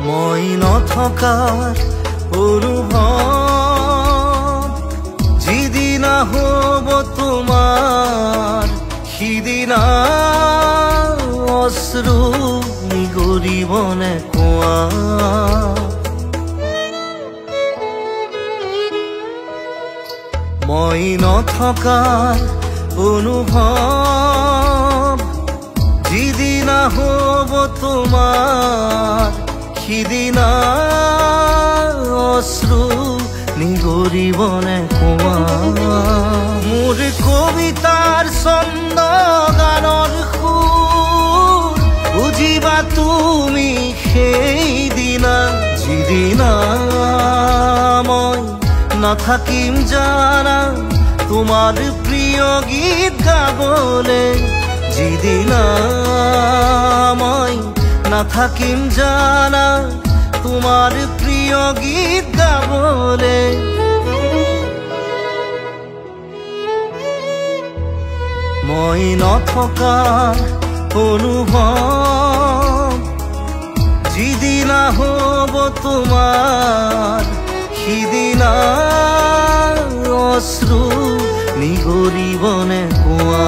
মই নথকাৰ অনুভৱ যিদিনা হ'ব তোমাৰ সিদিনা অশ্ৰু নিগৰিবনে কোৱা মই নথকাৰ অনুভৱ যিদিনা হ'ব তোমাৰ সিদিনা অশ্ৰু নিগৰিবনে কোৱা মোৰ কবিতাৰ ছন্দ গানৰ সুৰ বুজিবা তুমি সেইদিনা যিদিনা মই নাথাকিম জানা তোমাৰ প্ৰিয় গীত গাবলে যিদিনা মই নাথাকিম জানা তোমাৰ প্ৰিয় গীত গাবলে মই নথকাৰ অনুভৱ যিদিনা হ'ব তোমাৰ সিদিনা অশ্ৰু নিগৰিবনে কোৱা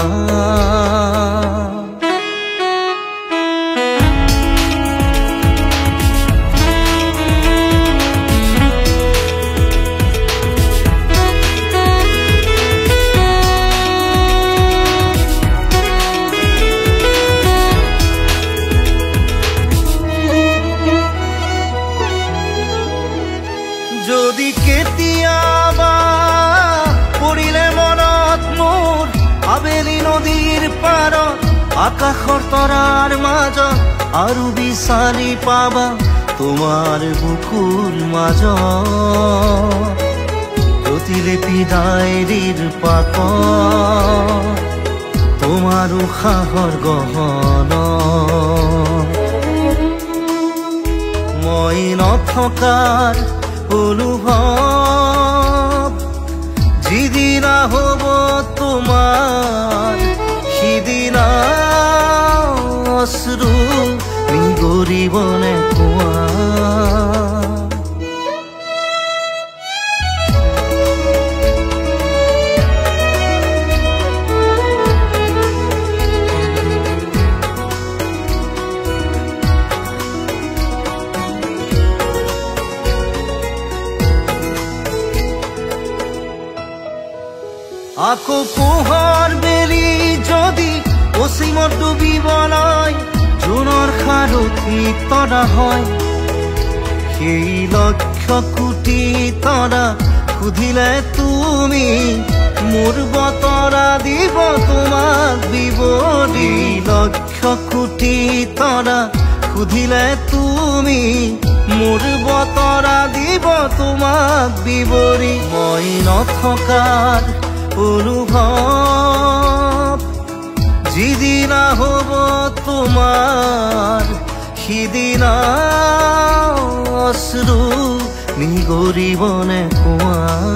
যদি কেতিয়াবা পৰিলে মনত মোৰ আবেলি নদীৰ পাৰত আকাশৰ তৰাৰ মাজত আৰু বিচাৰি পাবা তোমাৰ বুকুৰ মাজত প্ৰতিলিপি ডায়েৰীৰ পাকত তোমাৰ উশাহৰ গহনা মই নথকাৰ অনুভৱ যিদিনা হ'ব তোমাৰ সিদিনা অশ্ৰু নিগৰিবনে কোৱা আকৌ পোহৰ বেলি যদি অসীমত ডুবিবলৈ জোনৰ সাৰথি তৰা হয় সেই লক্ষ কোটি তৰা সুধিলে তুমি মোৰ বতৰা দিব তোমাক বিৱৰি লক্ষ কোটি তৰা সুধিলে তুমি মোৰ বতৰা দিব তোমাক বিৱৰি মই নথকাৰ অনুভৱ যিদিনা হ'ব তোমাৰ সিদিনা অশ্ৰু নিগৰিবনে কোৱা